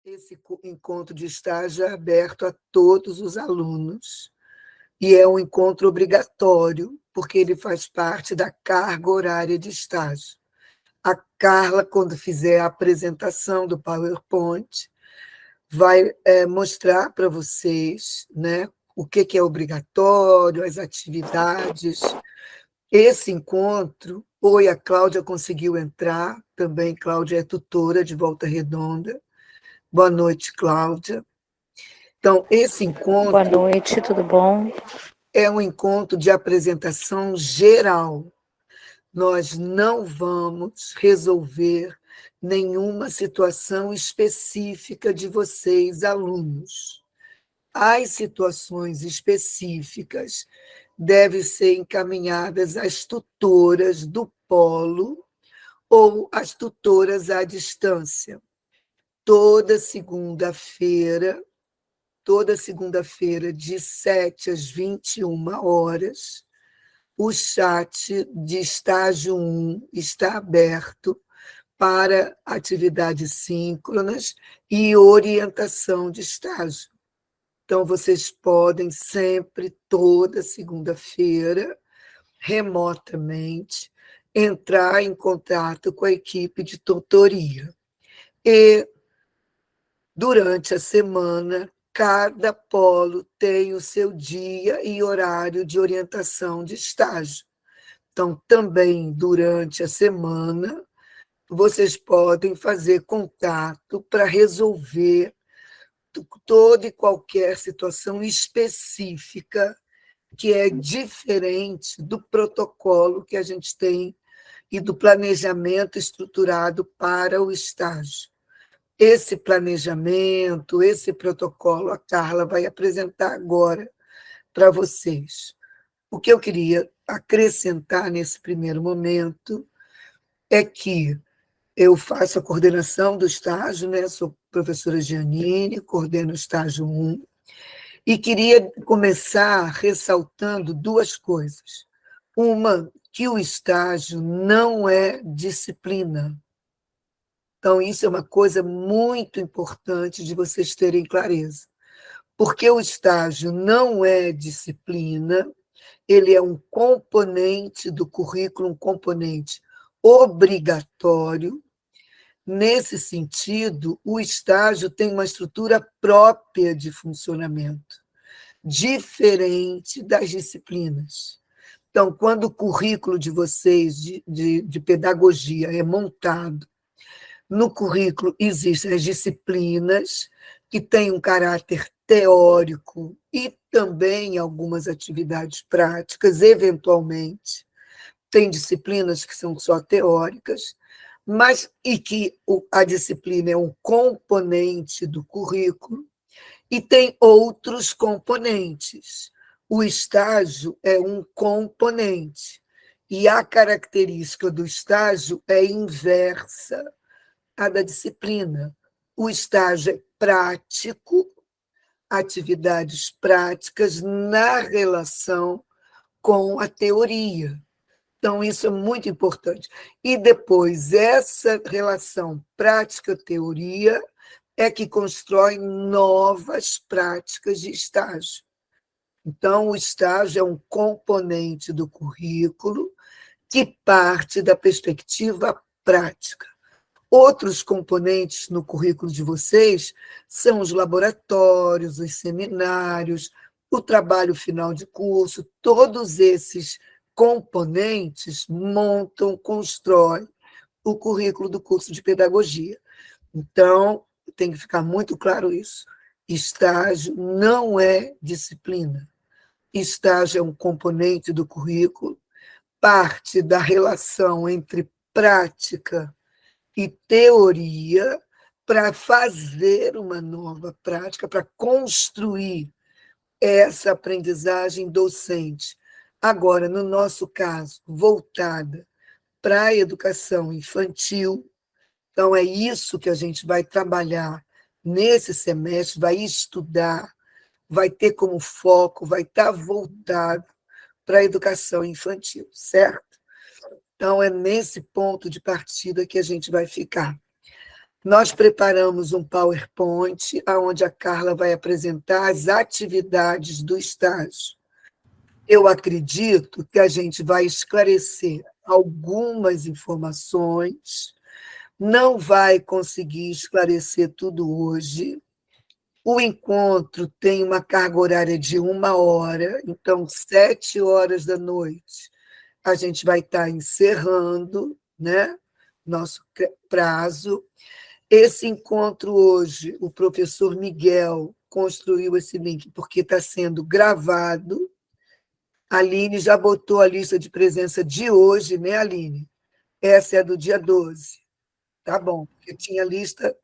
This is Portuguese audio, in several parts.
Esse encontro de estágio é aberto a todos os alunos e é um encontro obrigatório, porque ele faz parte da carga horária de estágio. A Carla, quando fizer a apresentação do PowerPoint, vai mostrar para vocês, né, o que é obrigatório, as atividades. Esse encontro, oi, a Cláudia conseguiu entrar, também Cláudia é tutora de Volta Redonda. Boa noite, Cláudia. Então, esse encontro... Boa noite, tudo bom? É um encontro de apresentação geral. Nós não vamos resolver nenhuma situação específica de vocês, alunos. As situações específicas devem ser encaminhadas às tutoras do polo ou às tutoras à distância. Toda segunda-feira, de 7 às 21 horas, o chat de estágio 1 está aberto para atividades síncronas e orientação de estágio. Então, vocês podem sempre, toda segunda-feira, remotamente, entrar em contato com a equipe de tutoria. E, durante a semana, cada polo tem o seu dia e horário de orientação de estágio. Então, também, durante a semana, vocês podem fazer contato para resolver toda e qualquer situação específica que é diferente do protocolo que a gente tem e do planejamento estruturado para o estágio. Esse planejamento, esse protocolo, a Carla vai apresentar agora para vocês. O que eu queria acrescentar nesse primeiro momento é que eu faço a coordenação do estágio, né? Sou professora Giannini, coordeno o estágio 1, e queria começar ressaltando duas coisas. Uma, que o estágio não é disciplina. Então, isso é uma coisa muito importante de vocês terem clareza. Porque o estágio não é disciplina, ele é um componente do currículo, um componente obrigatório. Nesse sentido, o estágio tem uma estrutura própria de funcionamento, diferente das disciplinas. Então, quando o currículo de vocês, de pedagogia, é montado, no currículo existem as disciplinas, que têm um caráter teórico e também algumas atividades práticas, eventualmente. Tem disciplinas que são só teóricas, mas e que a disciplina é um componente do currículo, e tem outros componentes. O estágio é um componente, e a característica do estágio é inversa à da disciplina. O estágio é prático, atividades práticas na relação com a teoria. Então, isso é muito importante. E depois, essa relação prática-teoria é que constrói novas práticas de estágio. Então, o estágio é um componente do currículo que parte da perspectiva prática. Outros componentes no currículo de vocês são os laboratórios, os seminários, o trabalho final de curso, todos esses componentes montam, constroem o currículo do curso de pedagogia. Então, tem que ficar muito claro isso. Estágio não é disciplina. Estágio é um componente do currículo, parte da relação entre prática e teoria para fazer uma nova prática, para construir essa aprendizagem docente. Agora, no nosso caso, voltada para a educação infantil, então é isso que a gente vai trabalhar nesse semestre, vai estudar, vai ter como foco, vai estar voltado para a educação infantil, certo? Então, é nesse ponto de partida que a gente vai ficar. Nós preparamos um PowerPoint, onde a Carla vai apresentar as atividades do estágio. Eu acredito que a gente vai esclarecer algumas informações, não vai conseguir esclarecer tudo hoje. O encontro tem uma carga horária de 1 hora, então, 7 horas da noite, a gente vai estar encerrando, né, nosso prazo. Esse encontro hoje, o professor Miguel construiu esse link porque está sendo gravado. A Aline já botou a lista de presença de hoje, né, Aline? Essa é do dia 12. Tá bom, porque tinha lista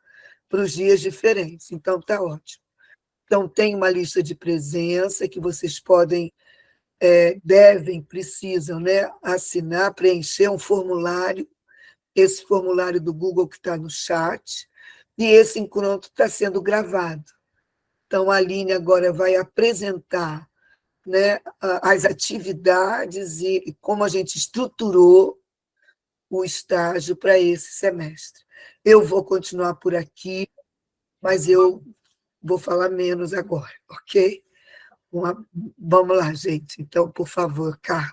para os dias diferentes, então tá ótimo. Então, tem uma lista de presença que vocês podem, devem, precisam, né, assinar, preencher um formulário, esse formulário do Google que está no chat, e esse encontro está sendo gravado. Então, a Aline agora vai apresentar, né, as atividades e como a gente estruturou o estágio para esse semestre. Eu vou continuar por aqui, mas eu vou falar menos agora, ok? Vamos lá, gente. Então, por favor, Carla.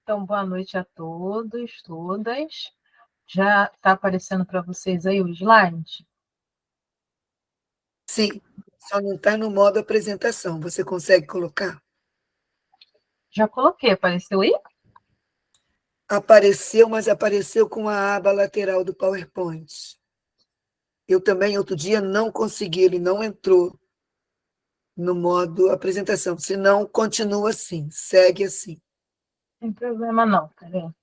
Então, boa noite a todos, todas. Já está aparecendo para vocês aí o slide? Sim, só não está no modo apresentação. Você consegue colocar? Já coloquei, apareceu aí? Apareceu, mas apareceu com a aba lateral do PowerPoint. Eu também, outro dia, não consegui, ele não entrou no modo apresentação. Se não, continua assim, segue assim. Não tem problema não, tá vendo?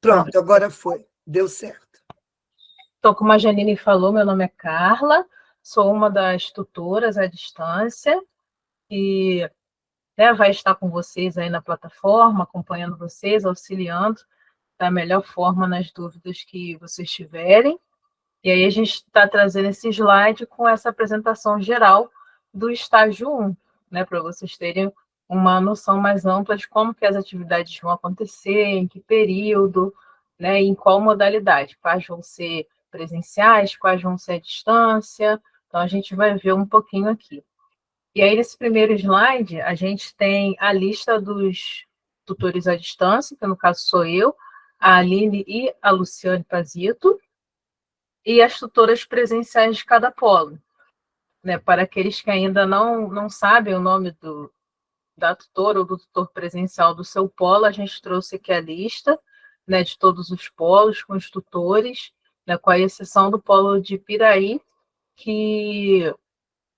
Pronto, agora foi. Deu certo. Então, como a Janine falou, meu nome é Carla, sou uma das tutoras à distância e, né, vai estar com vocês aí na plataforma, acompanhando vocês, auxiliando da melhor forma nas dúvidas que vocês tiverem. E aí a gente está trazendo esse slide com essa apresentação geral do estágio 1, né, para vocês terem uma noção mais ampla de como que as atividades vão acontecer, em que período, né, em qual modalidade, quais vão ser presenciais, quais vão ser à distância. Então, a gente vai ver um pouquinho aqui. E aí, nesse primeiro slide, a gente tem a lista dos tutores à distância, que no caso sou eu, a Aline e a Luciane Pazito, e as tutoras presenciais de cada polo. Né? Para aqueles que ainda não sabem o nome da tutora ou do tutor presencial do seu polo, a gente trouxe aqui a lista, né, de todos os polos com os tutores, né, com a exceção do polo de Piraí, que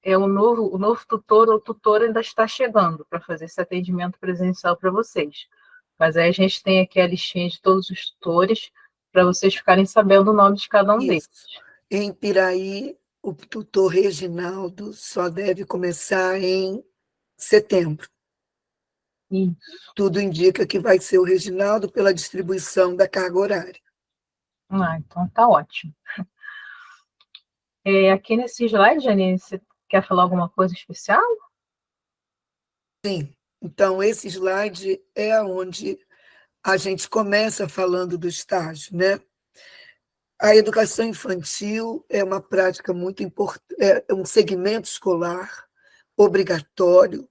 é o novo tutor ou tutora ainda está chegando para fazer esse atendimento presencial para vocês. Mas aí a gente tem aqui a listinha de todos os tutores para vocês ficarem sabendo o nome de cada um deles. Em Piraí, o tutor Reginaldo só deve começar em setembro. Isso. Tudo indica que vai ser o Reginaldo pela distribuição da carga horária. Então tá ótimo. Aqui nesse slide, Janine, você quer falar alguma coisa especial? Sim. Então, esse slide é onde a gente começa falando do estágio, né? A educação infantil é uma prática muito importante, é um segmento escolar obrigatório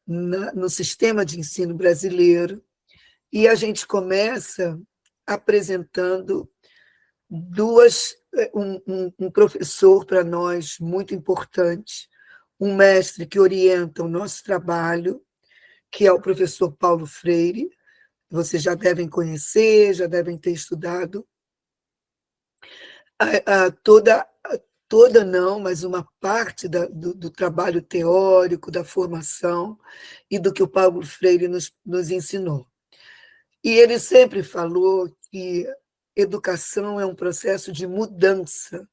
no sistema de ensino brasileiro, e a gente começa apresentando um professor para nós muito importante, um mestre que orienta o nosso trabalho, que é o professor Paulo Freire. Vocês já devem conhecer, já devem ter estudado. Toda não, mas uma parte do trabalho teórico, da formação e do que o Paulo Freire nos ensinou. E ele sempre falou que educação é um processo de mudança.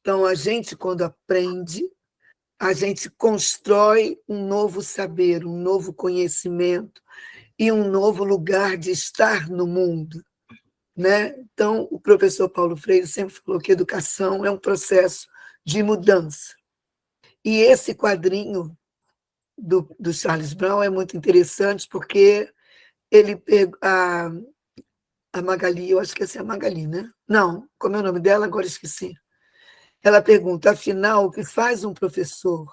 Então, a gente, quando aprende, a gente constrói um novo saber, um novo conhecimento e um novo lugar de estar no mundo. Né? Então, o professor Paulo Freire sempre falou que educação é um processo de mudança. E esse quadrinho do Charles Brown é muito interessante porque ele a Magali, eu acho que essa é a Magali, né? Não, como é o nome dela? Agora esqueci. Ela pergunta, afinal, o que faz um professor?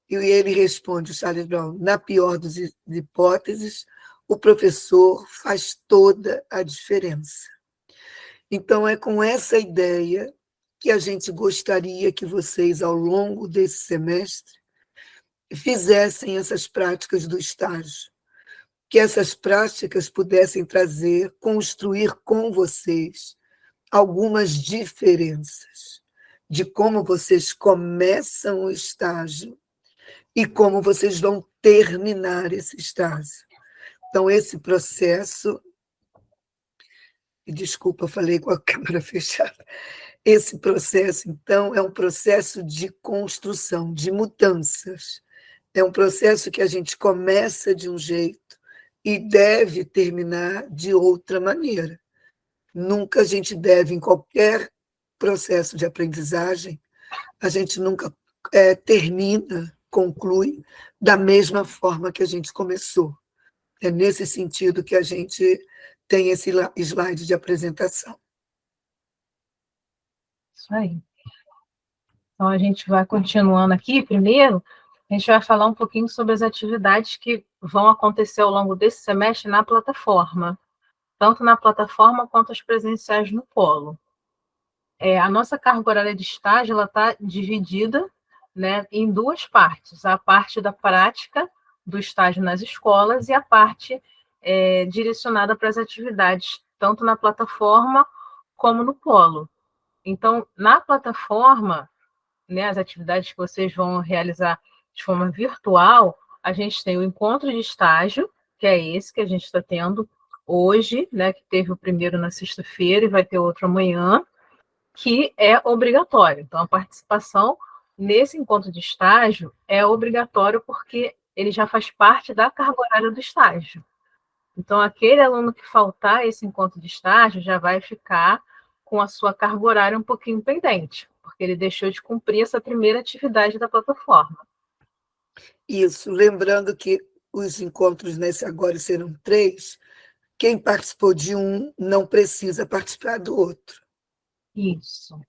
E ele responde, o Charles Brown, na pior das hipóteses, o professor faz toda a diferença. Então, é com essa ideia que a gente gostaria que vocês, ao longo desse semestre, fizessem essas práticas do estágio, que essas práticas pudessem trazer, construir com vocês algumas diferenças de como vocês começam o estágio e como vocês vão terminar esse estágio. Então, esse processo, e desculpa, falei com a câmera fechada, esse processo, então, é um processo de construção, de mudanças. É um processo que a gente começa de um jeito e deve terminar de outra maneira. Nunca a gente deve, em qualquer processo de aprendizagem, a gente nunca termina, conclui da mesma forma que a gente começou. É nesse sentido que a gente tem esse slide de apresentação. Isso aí. Então, a gente vai continuando aqui. Primeiro, a gente vai falar um pouquinho sobre as atividades que vão acontecer ao longo desse semestre na plataforma, tanto na plataforma quanto as presenciais no polo. A nossa carga horária de estágio está dividida, né, em duas partes: a parte da prática do estágio nas escolas e a parte direcionada para as atividades, tanto na plataforma como no polo. Então, na plataforma, né, as atividades que vocês vão realizar de forma virtual, a gente tem o encontro de estágio, que é esse que a gente está tendo hoje, né, que teve o primeiro na sexta-feira e vai ter outro amanhã, que é obrigatório. Então, a participação nesse encontro de estágio é obrigatório porque ele já faz parte da carga horária do estágio. Então, aquele aluno que faltar esse encontro de estágio já vai ficar com a sua carga horária um pouquinho pendente, porque ele deixou de cumprir essa primeira atividade da plataforma. Isso, lembrando que os encontros nesse agora serão 3, quem participou de um não precisa participar do outro. Isso.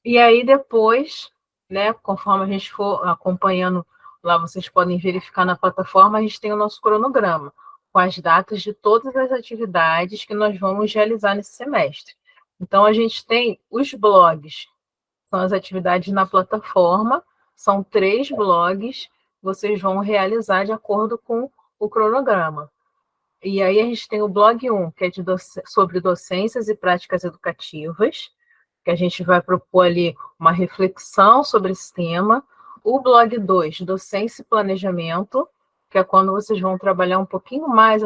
E aí depois, né, conforme a gente for acompanhando lá, vocês podem verificar na plataforma, a gente tem o nosso cronograma, com as datas de todas as atividades que nós vamos realizar nesse semestre. Então, a gente tem os blogs, são as atividades na plataforma, são 3 blogs, vocês vão realizar de acordo com o cronograma. E aí a gente tem o blog 1, que é sobre docências e práticas educativas, que a gente vai propor ali uma reflexão sobre esse tema. O blog 2, docência e planejamento, que é quando vocês vão trabalhar um pouquinho mais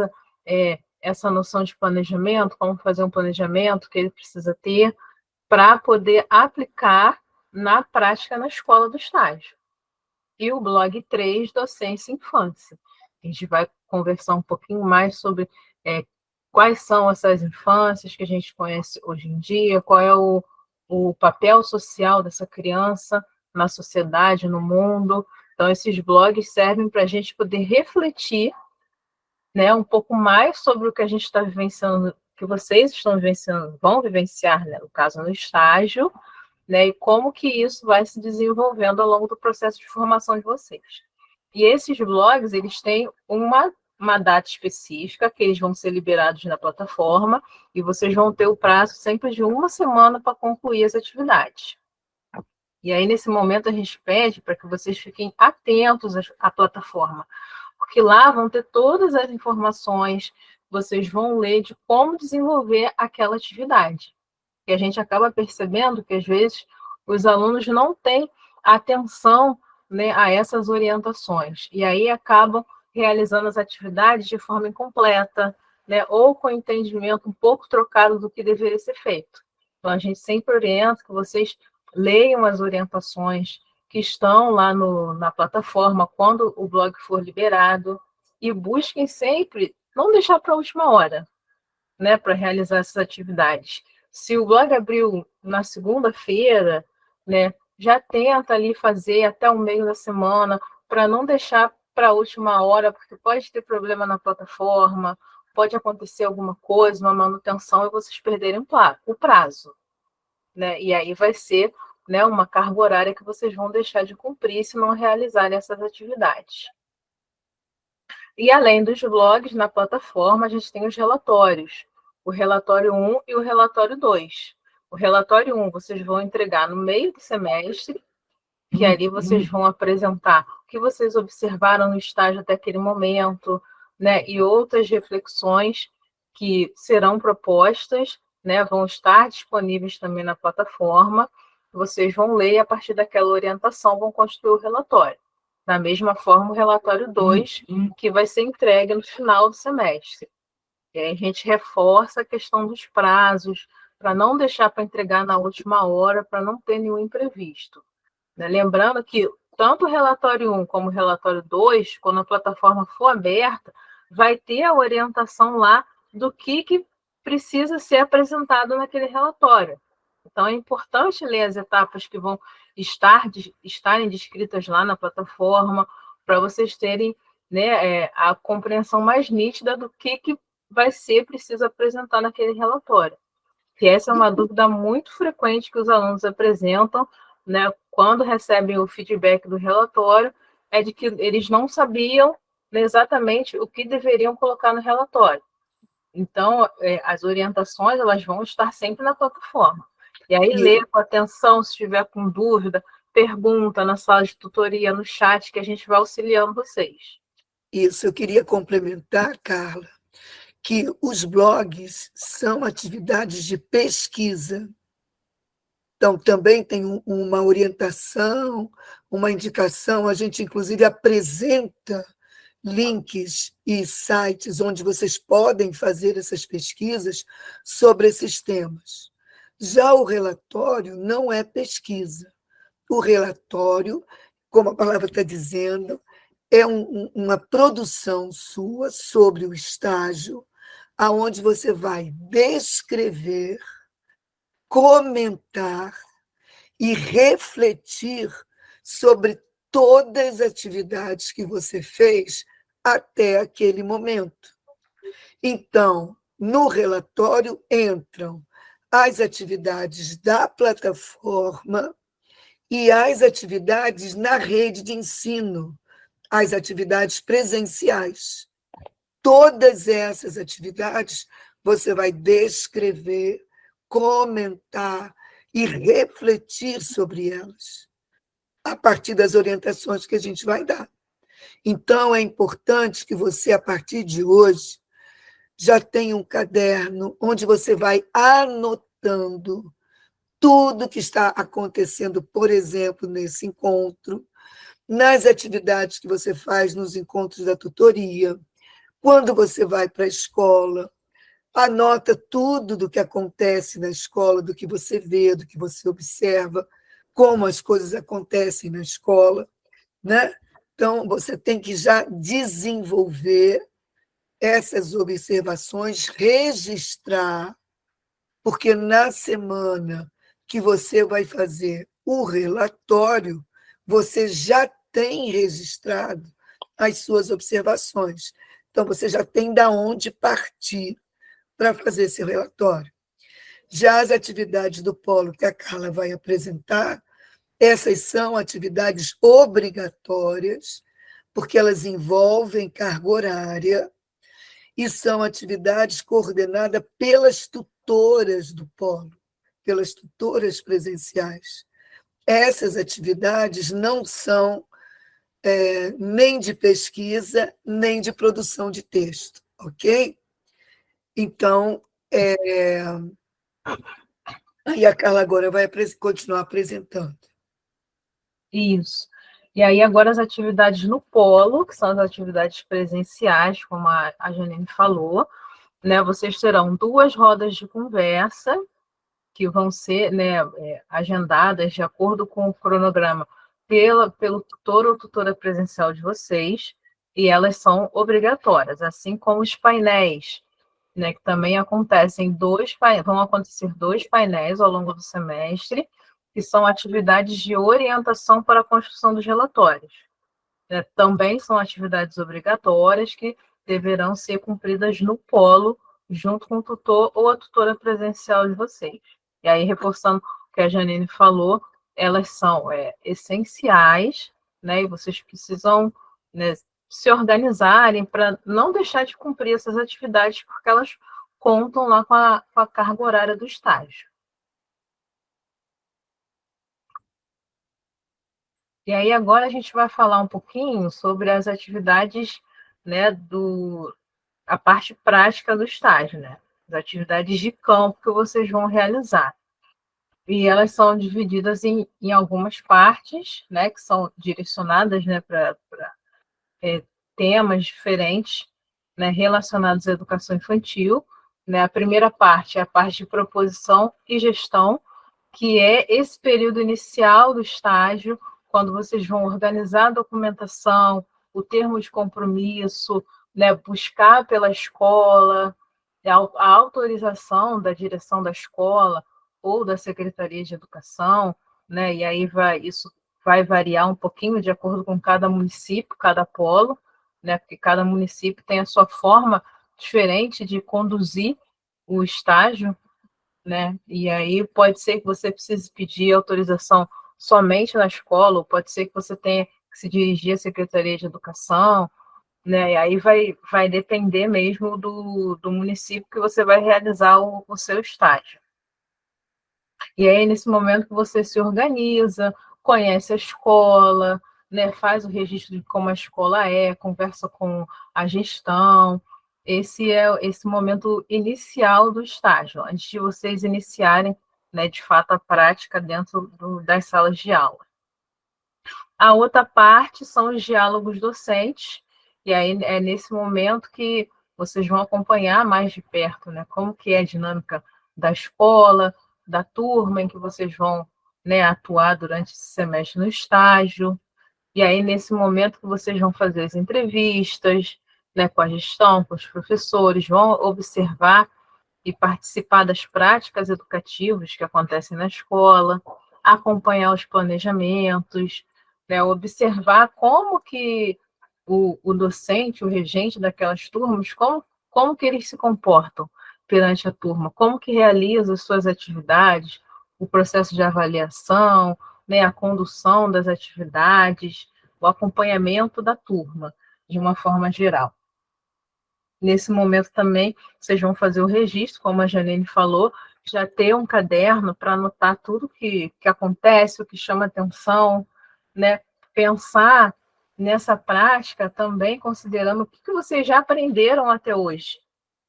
essa noção de planejamento, como fazer um planejamento que ele precisa ter para poder aplicar na prática na escola do estágio. E o blog 3, docência e infância. A gente vai conversar um pouquinho mais sobre quais são essas infâncias que a gente conhece hoje em dia, qual é o papel social dessa criança na sociedade, no mundo. Então, esses blogs servem para a gente poder refletir, né, um pouco mais sobre o que a gente está vivenciando, que vocês estão vivenciando, vão vivenciar, né, no caso, no estágio, né, e como que isso vai se desenvolvendo ao longo do processo de formação de vocês. E esses blogs, eles têm uma data específica, que eles vão ser liberados na plataforma, e vocês vão ter o prazo sempre de 1 semana para concluir as atividades. E aí, nesse momento, a gente pede para que vocês fiquem atentos à plataforma, porque lá vão ter todas as informações, vocês vão ler de como desenvolver aquela atividade. E a gente acaba percebendo que, às vezes, os alunos não têm atenção, né, a essas orientações, e aí acabam realizando as atividades de forma incompleta, né, ou com entendimento um pouco trocado do que deveria ser feito. Então, a gente sempre orienta que vocês leiam as orientações que estão lá na plataforma quando o blog for liberado e busquem sempre não deixar para a última hora, né, para realizar essas atividades. Se o blog abriu na segunda-feira, né, já tenta ali fazer até o meio da semana, para não deixar para a última hora, porque pode ter problema na plataforma, pode acontecer alguma coisa, uma manutenção, e vocês perderem o prazo, né? E aí vai ser, né, uma carga horária que vocês vão deixar de cumprir se não realizarem essas atividades. E além dos blogs na plataforma, a gente tem os relatórios, o relatório 1 e o relatório 2. O relatório 1 vocês vão entregar no meio do semestre, que ali vocês vão apresentar o que vocês observaram no estágio até aquele momento, né, e outras reflexões que serão propostas, né, vão estar disponíveis também na plataforma. Vocês vão ler e, a partir daquela orientação, vão construir o relatório. Da mesma forma, o relatório 2, que vai ser entregue no final do semestre. E aí a gente reforça a questão dos prazos, para não deixar para entregar na última hora, para não ter nenhum imprevisto. Né? Lembrando que tanto o relatório 1 como o relatório 2, quando a plataforma for aberta, vai ter a orientação lá do que precisa ser apresentado naquele relatório. Então, é importante ler as etapas que vão estarem descritas lá na plataforma, para vocês terem, né, a compreensão mais nítida do que vai ser preciso apresentar naquele relatório. Que essa é uma dúvida muito frequente que os alunos apresentam, né, quando recebem o feedback do relatório, é de que eles não sabiam, né, exatamente o que deveriam colocar no relatório. Então, as orientações elas vão estar sempre na plataforma. E aí, lê com atenção, se estiver com dúvida, pergunta na sala de tutoria, no chat, que a gente vai auxiliando vocês. Isso, eu queria complementar, Carla, que os blogs são atividades de pesquisa. Então, também tem uma orientação, uma indicação, a gente, inclusive, apresenta links e sites onde vocês podem fazer essas pesquisas sobre esses temas. Já o relatório não é pesquisa. O relatório, como a palavra está dizendo, é uma produção sua sobre o estágio, aonde você vai descrever, comentar e refletir sobre todas as atividades que você fez até aquele momento. Então, no relatório entram as atividades da plataforma e as atividades na rede de ensino, as atividades presenciais. Todas essas atividades você vai descrever, comentar e refletir sobre elas, a partir das orientações que a gente vai dar. Então, é importante que você, a partir de hoje, já tenha um caderno onde você vai anotando tudo que está acontecendo, por exemplo, nesse encontro, nas atividades que você faz nos encontros da tutoria, quando você vai para a escola, anota tudo do que acontece na escola, do que você vê, do que você observa, como as coisas acontecem na escola, né? Então, você tem que já desenvolver essas observações, registrar, porque na semana que você vai fazer o relatório, você já tem registrado as suas observações. Então, você já tem de onde partir para fazer esse relatório. Já as atividades do polo que a Carla vai apresentar, essas são atividades obrigatórias, porque elas envolvem carga horária e são atividades coordenadas pelas tutoras do polo, pelas tutoras presenciais. Essas atividades não são nem de pesquisa, nem de produção de texto, ok? Então, aí a Carla agora vai continuar apresentando. Isso. E aí, agora, as atividades no polo, que são as atividades presenciais, como a Janine falou, né? Vocês terão 2 rodas de conversa, que vão ser, né, agendadas de acordo com o cronograma pelo tutor ou tutora presencial de vocês, e elas são obrigatórias, assim como os painéis, né, que também vão acontecer 2 painéis ao longo do semestre, que são atividades de orientação para a construção dos relatórios. Né? Também são atividades obrigatórias que deverão ser cumpridas no polo, junto com o tutor ou a tutora presencial de vocês. E aí, reforçando o que a Janine falou, elas são essenciais, né? E vocês precisam, né, se organizarem para não deixar de cumprir essas atividades, porque elas contam lá com a carga horária do estágio. E aí agora a gente vai falar um pouquinho sobre as atividades, né, a parte prática do estágio, né? As atividades de campo que vocês vão realizar. E elas são divididas em algumas partes, né, que são direcionadas, né, para temas diferentes, né, relacionados à educação infantil. Né? A primeira parte é a parte de proposição e gestão, que é esse período inicial do estágio, quando vocês vão organizar a documentação, o termo de compromisso, né, buscar pela escola, a autorização da direção da escola ou da Secretaria de Educação, né, e aí isso vai variar um pouquinho de acordo com cada município, cada polo, né, porque cada município tem a sua forma diferente de conduzir o estágio, né? E aí pode ser que você precise pedir autorização somente na escola, ou pode ser que você tenha que se dirigir à Secretaria de Educação, né? E aí vai depender mesmo do município que você vai realizar o seu estágio. E aí, nesse momento que você se organiza, conhece a escola, né, faz o registro de como a escola é, conversa com a gestão. Esse é esse momento inicial do estágio, antes de vocês iniciarem, né, de fato, a prática dentro das salas de aula. A outra parte são os diálogos docentes, e aí é nesse momento que vocês vão acompanhar mais de perto, né, como que é a dinâmica da escola, da turma em que vocês vão, né, atuar durante esse semestre no estágio. E aí, nesse momento que vocês vão fazer as entrevistas, né, com a gestão, com os professores, vão observar e participar das práticas educativas que acontecem na escola, acompanhar os planejamentos, né, observar como que o docente, o regente daquelas turmas, como que eles se comportam perante a turma, como que realiza as suas atividades, o processo de avaliação, né, a condução das atividades, o acompanhamento da turma, de uma forma geral. Nesse momento também, vocês vão fazer o registro, como a Janine falou, já ter um caderno para anotar tudo que acontece, o que chama atenção, né? Pensar nessa prática também considerando o que vocês já aprenderam até hoje,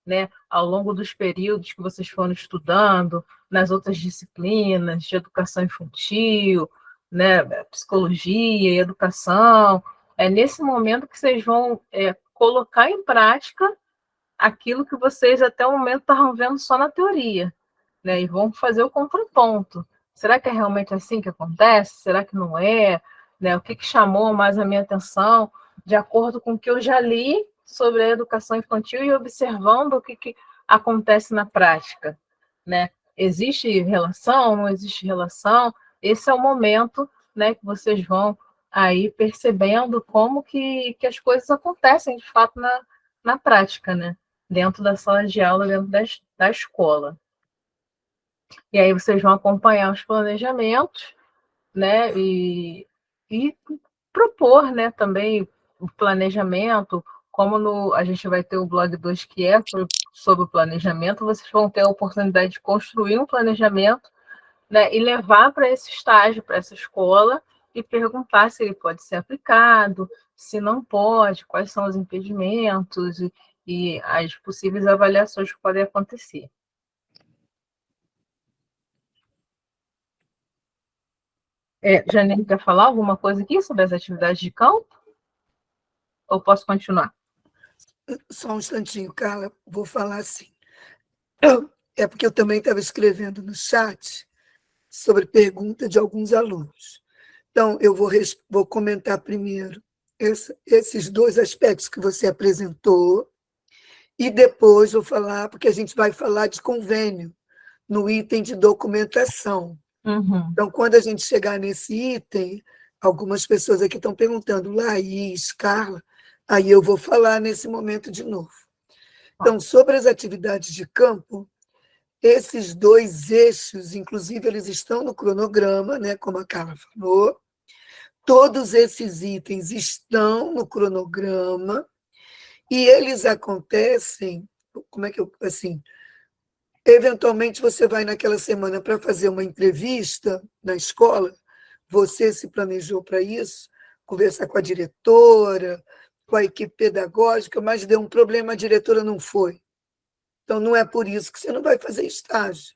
né? Ao longo dos períodos que vocês foram estudando, nas outras disciplinas de educação infantil, né? Psicologia e educação. É nesse momento que vocês vão colocar em prática aquilo que vocês até o momento estavam vendo só na teoria, né? E vão fazer o contraponto. Será que é realmente assim que acontece? Será que não é? Né? O que chamou mais a minha atenção, de acordo com o que eu já li sobre a educação infantil e observando o que acontece na prática, né? Existe relação? Não existe relação? Esse é o momento, né, que vocês vão aí percebendo como que as coisas acontecem de fato na prática, né? Dentro da sala de aula, dentro da escola. E aí vocês vão acompanhar os planejamentos, né, e propor, né, também o planejamento, como a gente vai ter o blog 2 que é sobre o planejamento, vocês vão ter a oportunidade de construir um planejamento, né, e levar para esse estágio, para essa escola, e perguntar se ele pode ser aplicado, se não pode, quais são os impedimentos e as possíveis avaliações que podem acontecer. Janine, quer falar alguma coisa aqui sobre as atividades de campo? Ou posso continuar? Só um instantinho, Carla, vou falar assim. É porque eu também estava escrevendo no chat sobre pergunta de alguns alunos. Então, eu vou comentar primeiro esses dois aspectos que você apresentou, e depois vou falar, porque a gente vai falar de convênio no item de documentação. Uhum. Então, quando a gente chegar nesse item, algumas pessoas aqui estão perguntando, Laís, Carla, Aí eu vou falar nesse momento de novo. Então, sobre as atividades de campo, esses dois eixos, inclusive, eles estão no cronograma, né, como a Carla falou. Todos esses itens estão no cronograma e eles acontecem, como é que eu, assim, eventualmente você vai naquela semana para fazer uma entrevista na escola, você se planejou para isso, conversar com a diretora, com a equipe pedagógica, mas deu um problema, a diretora não foi. Então, não é por isso que você não vai fazer estágio.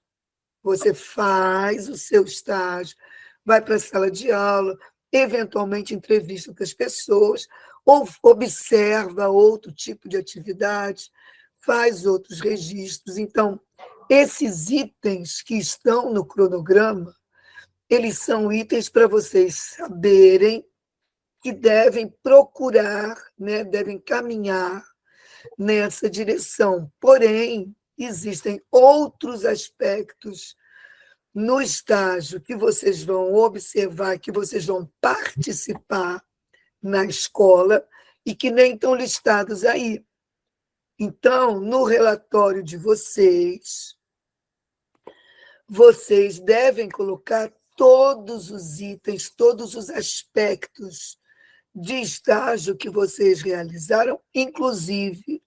Você faz o seu estágio, vai para a sala de aula, eventualmente entrevista com as pessoas, ou observa outro tipo de atividade, faz outros registros. Então, esses itens que estão no cronograma, eles são itens para vocês saberem que devem procurar, né, devem caminhar nessa direção. Porém, existem outros aspectos no estágio que vocês vão observar, que vocês vão participar na escola e que nem estão listados aí. Então, no relatório de vocês, vocês devem colocar todos os itens, todos os aspectos de estágio que vocês realizaram, inclusive,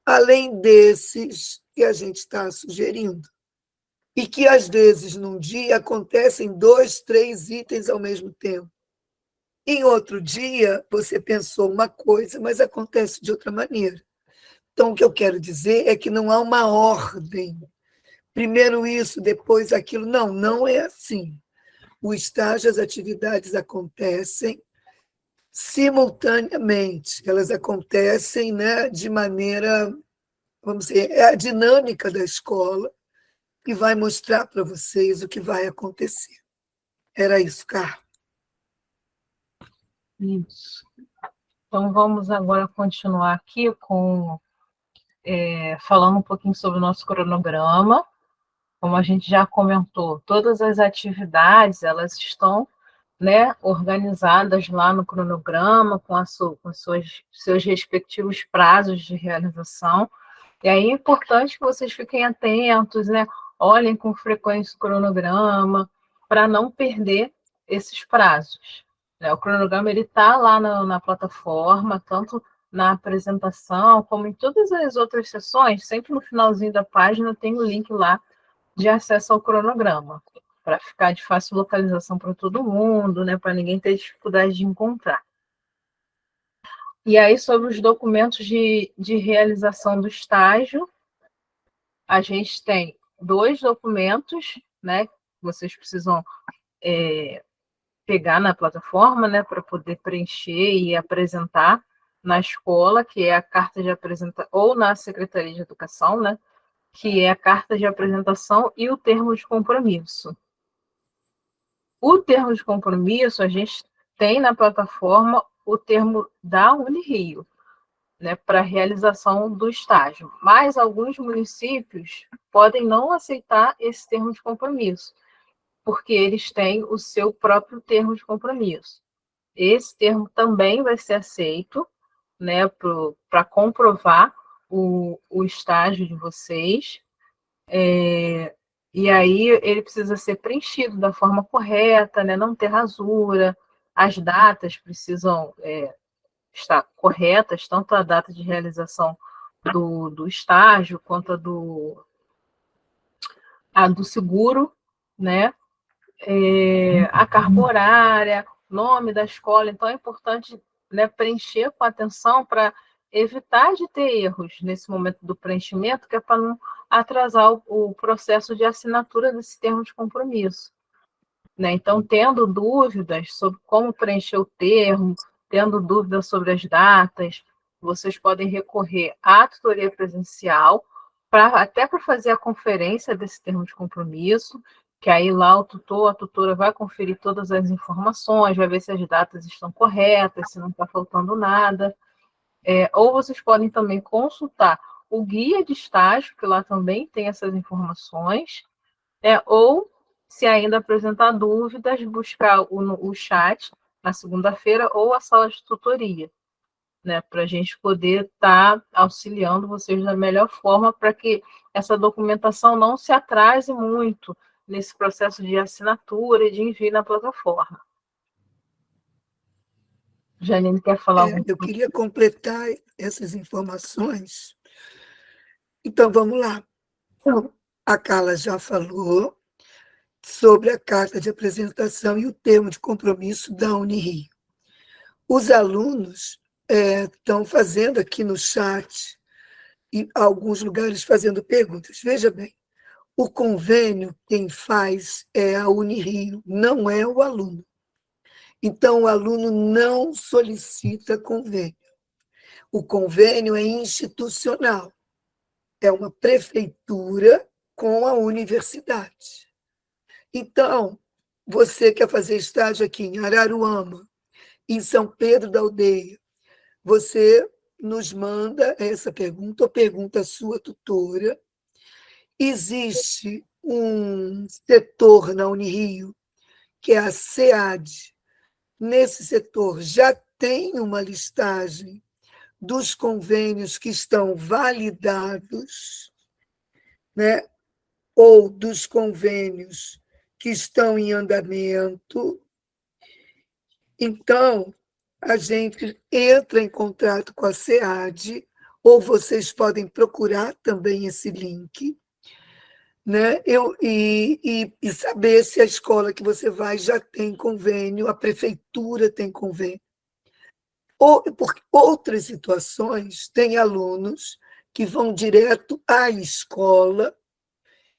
além desses que a gente está sugerindo. E que, às vezes, num dia, acontecem 2, 3 itens ao mesmo tempo. Em outro dia, você pensou uma coisa, mas acontece de outra maneira. Então, o que eu quero dizer é que não há uma ordem. Primeiro isso, depois aquilo. Não, não é assim. O estágio, as atividades acontecem simultaneamente. Elas acontecem, né, de maneira, vamos dizer, é a dinâmica da escola que vai mostrar para vocês o que vai acontecer. Era isso, Carla. Isso. Então, vamos agora continuar aqui com falando um pouquinho sobre o nosso cronograma. Como a gente já comentou, todas as atividades elas estão, né, organizadas lá no cronograma, com seus respectivos prazos de realização. E aí é importante que vocês fiquem atentos, né? Olhem com frequência o cronograma, para não perder esses prazos. Né? O cronograma está lá na plataforma, tanto na apresentação, como em todas as outras sessões, sempre no finalzinho da página tem o link lá de acesso ao cronograma, para ficar de fácil localização para todo mundo, né? Para ninguém ter dificuldade de encontrar. E aí, sobre os documentos de realização do estágio, a gente tem 2 documentos, né? Que vocês precisam pegar na plataforma, né? Para poder preencher e apresentar na escola, que é a carta de apresentação, ou na Secretaria de Educação, né? Que é a carta de apresentação e o termo de compromisso. O termo de compromisso, a gente tem na plataforma o termo da Unirio, né, para realização do estágio. Mas alguns municípios podem não aceitar esse termo de compromisso, porque eles têm o seu próprio termo de compromisso. Esse termo também vai ser aceito, né, para comprovar o estágio de vocês. E aí ele precisa ser preenchido da forma correta, né, não ter rasura. As datas precisam estar corretas, tanto a data de realização do estágio quanto a do seguro, né? A carga horária, nome da escola. Então, é importante, né, preencher com atenção para evitar de ter erros nesse momento do preenchimento, que é para não atrasar o processo de assinatura desse termo de compromisso. Né? Então, tendo dúvidas sobre como preencher o termo, tendo dúvidas sobre as datas, vocês podem recorrer à tutoria presencial, até para fazer a conferência desse termo de compromisso, que aí lá o tutor, a tutora vai conferir todas as informações, vai ver se as datas estão corretas, se não está faltando nada. Ou vocês podem também consultar o guia de estágio, que lá também tem essas informações, ou, se ainda apresentar dúvidas, buscar o chat na segunda-feira ou a sala de tutoria. né, para a gente poder estar auxiliando vocês da melhor forma para que essa documentação não se atrase muito nesse processo de assinatura e de envio na plataforma. Janine quer falar alguma coisa? Eu queria completar essas informações. Então, vamos lá. Então, a Carla já falou sobre a carta de apresentação e o termo de compromisso da Unirio. Os alunos estão fazendo aqui no chat, e alguns lugares fazendo perguntas. Veja bem, o convênio quem faz é a Unirio, não é o aluno. Então, o aluno não solicita convênio. O convênio é institucional, é uma prefeitura com a universidade. Então, você quer fazer estágio aqui em Araruama, em São Pedro da Aldeia, você nos manda essa pergunta ou pergunta à sua tutora. Existe um setor na Unirio, que é a SEAD. Nesse setor já tem uma listagem dos convênios que estão validados, né? Ou dos convênios que estão em andamento. Então, a gente entra em contato com a SEAD, ou vocês podem procurar também esse link, né? E saber se a escola que você vai já tem convênio, a prefeitura tem convênio. Ou, por outras situações, tem alunos que vão direto à escola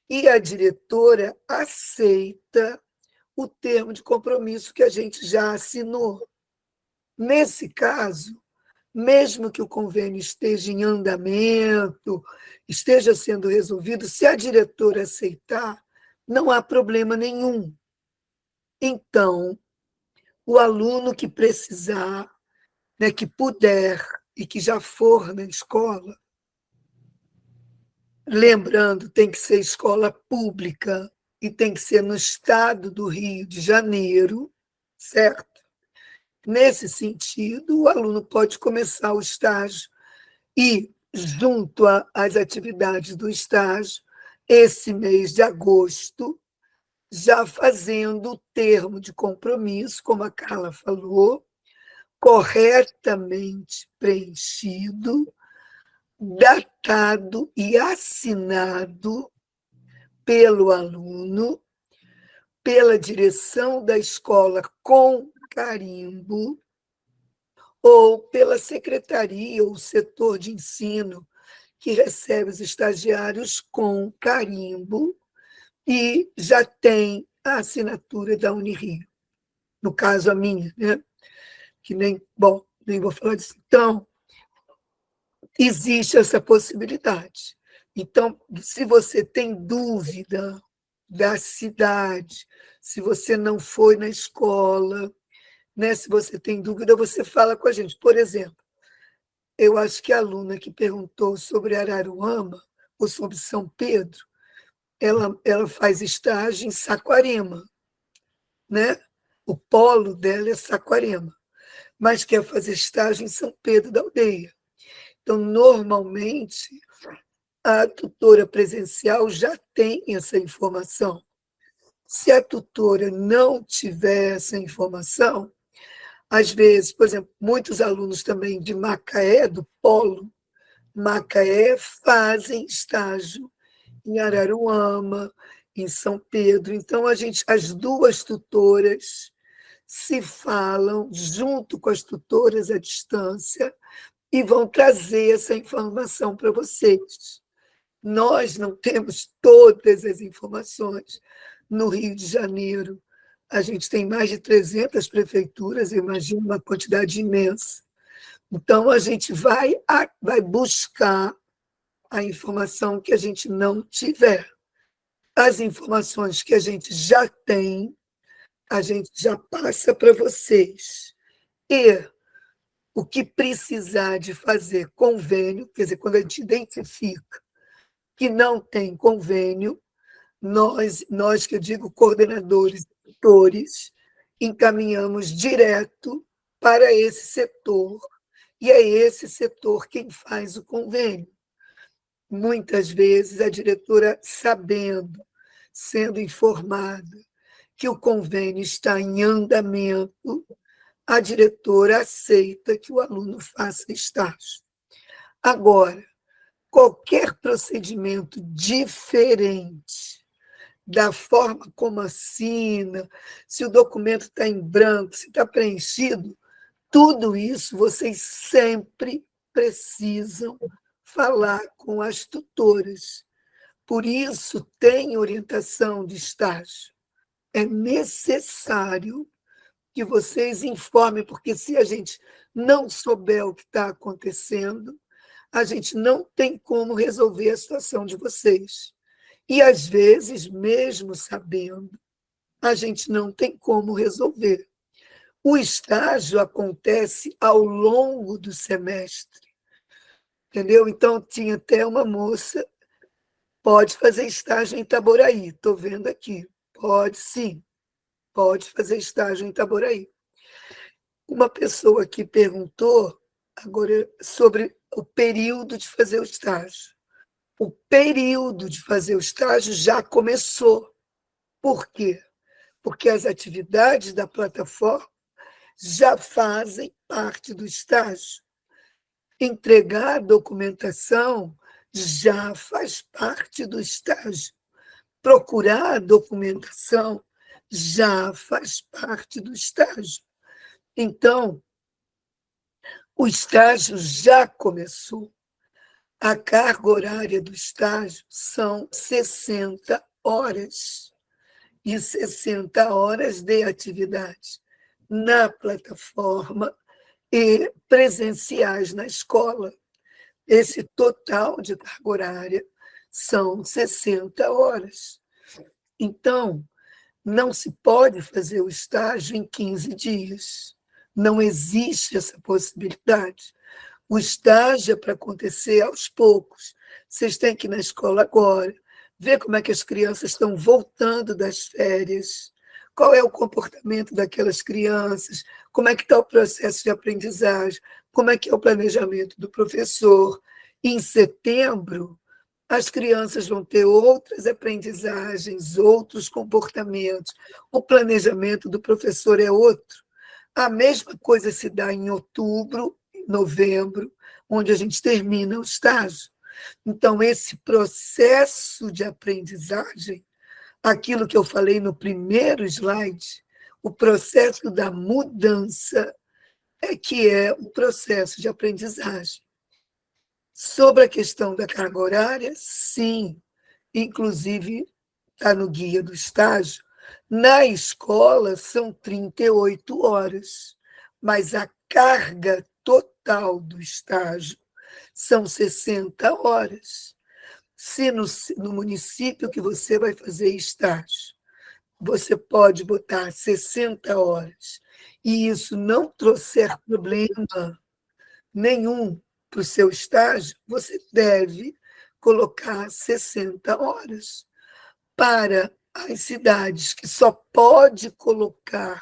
e a diretora aceita o termo de compromisso que a gente já assinou. Nesse caso, mesmo que o convênio esteja em andamento, esteja sendo resolvido, se a diretora aceitar, não há problema nenhum. Então, o aluno que precisar, né, que puder e que já for na escola, lembrando, tem que ser escola pública e tem que ser no estado do Rio de Janeiro, certo? Nesse sentido, o aluno pode começar o estágio e, junto às atividades do estágio, esse mês de agosto, já fazendo o termo de compromisso, como a Carla falou, corretamente preenchido, datado e assinado pelo aluno, pela direção da escola com carimbo, ou pela secretaria ou setor de ensino que recebe os estagiários com carimbo e já tem a assinatura da Unirio. No caso, a minha, né? Que nem vou falar disso. Então, existe essa possibilidade. Então, se você tem dúvida da cidade, se você não foi na escola, né? Se você tem dúvida, você fala com a gente. Por exemplo, eu acho que a aluna que perguntou sobre Araruama ou sobre São Pedro, ela faz estágio em Saquarema, né? O polo dela é Saquarema, mas quer fazer estágio em São Pedro da Aldeia. Então, normalmente, a tutora presencial já tem essa informação. Se a tutora não tiver essa informação, às vezes, por exemplo, muitos alunos também de Macaé, do Polo Macaé, fazem estágio em Araruama, em São Pedro. Então, as duas tutoras se falam junto com as tutoras à distância e vão trazer essa informação para vocês. Nós não temos todas as informações no Rio de Janeiro. A gente tem mais de 300 prefeituras, imagina uma quantidade imensa. Então, a gente vai buscar a informação que a gente não tiver. As informações que a gente já tem, a gente já passa para vocês. E o que precisar de fazer convênio, quer dizer, quando a gente identifica que não tem convênio, nós que eu digo coordenadores e tutores, encaminhamos direto para esse setor E é esse setor quem faz o convênio. Muitas vezes a diretora, sabendo, sendo informada que o convênio está em andamento, a diretora aceita que o aluno faça estágio. Agora, qualquer procedimento diferente da forma como assina, se o documento está em branco, se está preenchido, tudo isso vocês sempre precisam falar com as tutoras. Por isso, tem orientação de estágio. É necessário que vocês informem, porque se a gente não souber o que está acontecendo, a gente não tem como resolver a situação de vocês. E, às vezes, mesmo sabendo, a gente não tem como resolver. O estágio acontece ao longo do semestre, entendeu? Então, tinha até uma moça, pode fazer estágio em Itaboraí, estou vendo aqui. Pode sim, pode fazer estágio em Itaboraí. Uma pessoa que perguntou agora sobre o período de fazer o estágio. O período de fazer o estágio já começou. Por quê? Porque as atividades da plataforma já fazem parte do estágio. Entregar a documentação já faz parte do estágio. Procurar a documentação já faz parte do estágio. Então, o estágio já começou. A carga horária do estágio são 60 horas. E 60 horas de atividade na plataforma e presenciais na escola. Esse total de carga horária são 60 horas. Então, não se pode fazer o estágio em 15 dias. Não existe essa possibilidade. O estágio é para acontecer aos poucos. Vocês têm que ir na escola agora, ver como é que as crianças estão voltando das férias, qual é o comportamento daquelas crianças, como é que está o processo de aprendizagem, como é que é o planejamento do professor. Em setembro, as crianças vão ter outras aprendizagens, outros comportamentos. O planejamento do professor é outro. A mesma coisa se dá em outubro, novembro, onde a gente termina o estágio. Então, esse processo de aprendizagem, aquilo que eu falei no primeiro slide, o processo da mudança é que é o processo de aprendizagem. Sobre a questão da carga horária, sim, inclusive está no guia do estágio, na escola são 38 horas, mas a carga total do estágio são 60 horas. Se no município que você vai fazer estágio, você pode botar 60 horas e isso não trouxer problema nenhum para o seu estágio, você deve colocar 60 horas. Para as cidades que só pode colocar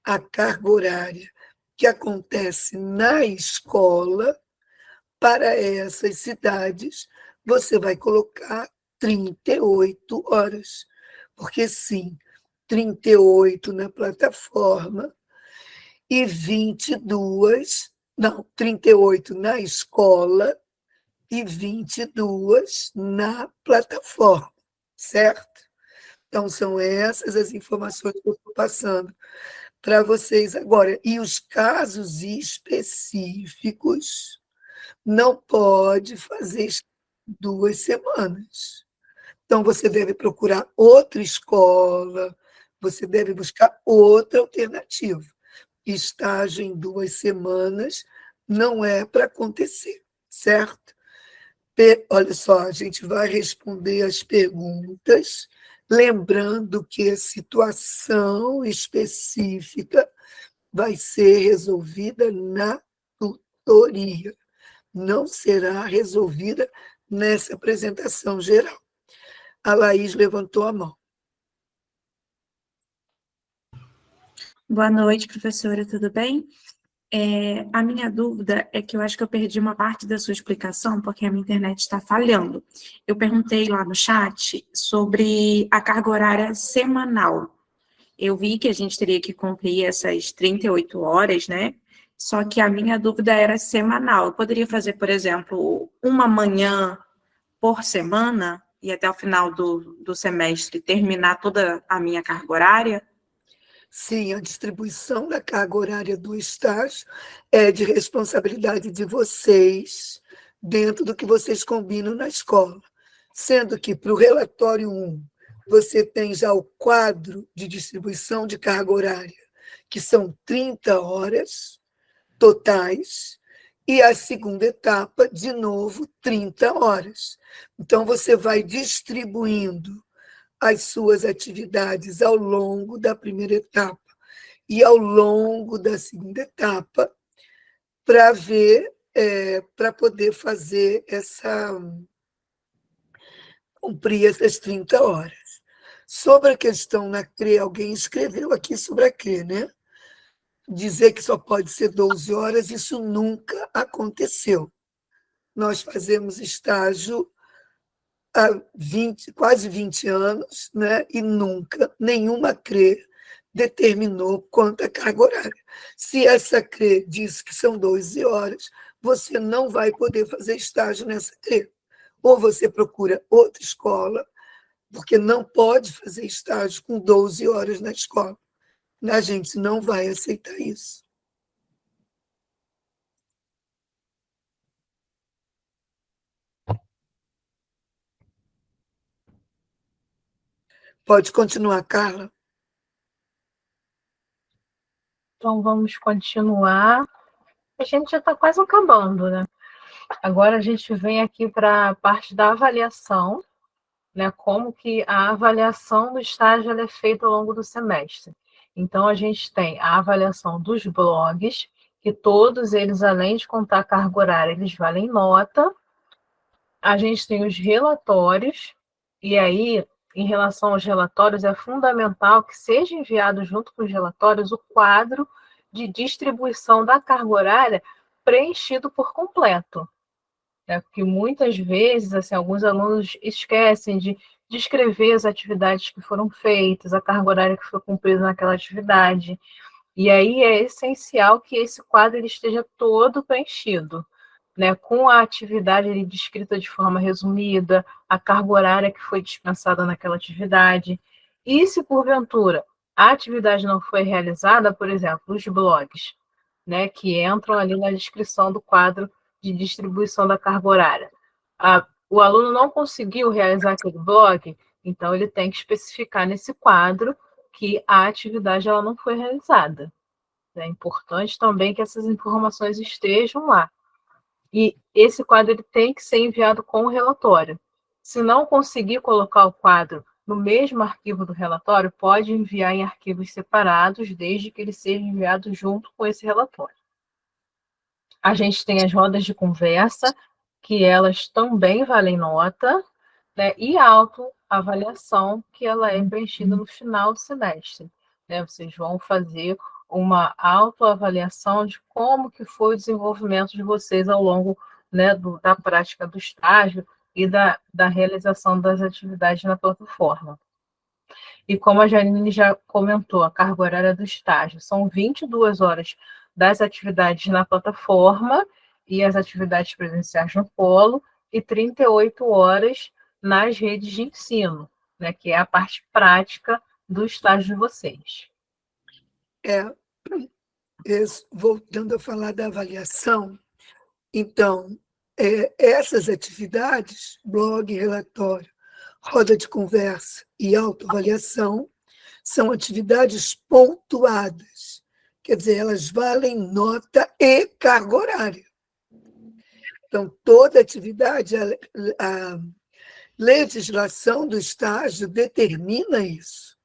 a carga horária que acontece na escola, para essas cidades, você vai colocar 38 horas. Porque, sim, 38 na plataforma e 22, não, 38 na escola e 22 na plataforma, certo? Então, são essas as informações que eu estou passando para vocês agora. E os casos específicos não pode fazer 2 semanas. Então, você deve procurar outra escola, você deve buscar outra alternativa. Estágio em 2 semanas não é para acontecer, certo? Olha só, a gente vai responder as perguntas, lembrando que a situação específica vai ser resolvida na tutoria, não será resolvida nessa apresentação geral. A Laís levantou a mão. Boa noite, professora, tudo bem? A minha dúvida é que eu acho que eu perdi uma parte da sua explicação, porque a minha internet está falhando. Eu perguntei lá no chat sobre a carga horária semanal. Eu vi que a gente teria que cumprir essas 38 horas, né? Só que a minha dúvida era semanal. Eu poderia fazer, por exemplo, uma manhã por semana e até o final do semestre terminar toda a minha carga horária? Sim, a distribuição da carga horária do estágio é de responsabilidade de vocês, dentro do que vocês combinam na escola. Sendo que, para o relatório 1, você tem já o quadro de distribuição de carga horária, que são 30 horas totais, e a segunda etapa, de novo, 30 horas. Então, você vai distribuindo as suas atividades ao longo da primeira etapa e ao longo da segunda etapa para ver, para poder fazer cumprir essas 30 horas. Sobre a questão na CRE, alguém escreveu aqui sobre a CRE, né? Dizer que só pode ser 12 horas, isso nunca aconteceu. Nós fazemos estágio há quase 20 anos, né? E nunca nenhuma CRE determinou quanto a carga horária. Se essa CRE diz que são 12 horas, você não vai poder fazer estágio nessa CRE. Ou você procura outra escola, porque não pode fazer estágio com 12 horas na escola. A gente não vai aceitar isso. Pode continuar, Carla. Então, vamos continuar. A gente já está quase acabando, né? Agora a gente vem aqui para a parte da avaliação, né? Como que a avaliação do estágio ela é feita ao longo do semestre. Então, a gente tem a avaliação dos blogs, que todos eles, além de contar a carga horária, eles valem nota. A gente tem os relatórios, e aí, em relação aos relatórios, é fundamental que seja enviado junto com os relatórios o quadro de distribuição da carga horária preenchido por completo. Porque muitas vezes, assim, alguns alunos esquecem de descrever as atividades que foram feitas, a carga horária que foi cumprida naquela atividade. E aí é essencial que esse quadro ele esteja todo preenchido, né, com a atividade ali descrita de forma resumida, a carga horária que foi dispensada naquela atividade. E se, porventura, a atividade não foi realizada, por exemplo, os blogs, né, que entram ali na descrição do quadro de distribuição da carga horária. O aluno não conseguiu realizar aquele blog, então ele tem que especificar nesse quadro que a atividade ela não foi realizada. É importante também que essas informações estejam lá. E esse quadro ele tem que ser enviado com o relatório. Se não conseguir colocar o quadro no mesmo arquivo do relatório, pode enviar em arquivos separados, desde que ele seja enviado junto com esse relatório. A gente tem as rodas de conversa, que elas também valem nota, né? E a autoavaliação, que ela é preenchida no final do semestre. Né? Vocês vão fazer uma autoavaliação de como que foi o desenvolvimento de vocês ao longo, né, da prática do estágio e da realização das atividades na plataforma. E como a Janine já comentou, a carga horária do estágio são 22 horas das atividades na plataforma e as atividades presenciais no polo, e 38 horas nas redes de ensino, né, que é a parte prática do estágio de vocês. Voltando a falar da avaliação, então, essas atividades, blog, relatório, roda de conversa e autoavaliação, são atividades pontuadas, quer dizer, elas valem nota e carga horária. Então, toda atividade, a legislação do estágio determina isso.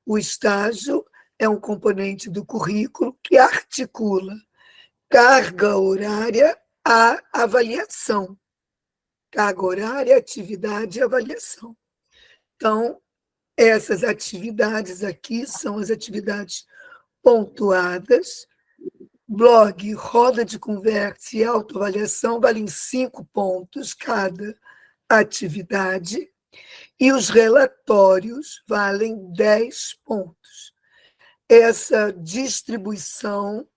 O estágio é um componente do currículo que articula carga horária à avaliação. Carga horária, atividade e avaliação. Então, essas atividades aqui são as atividades pontuadas Blog, roda de conversa e autoavaliação valem 5 pontos cada atividade e os relatórios valem 10 pontos. Essa distribuição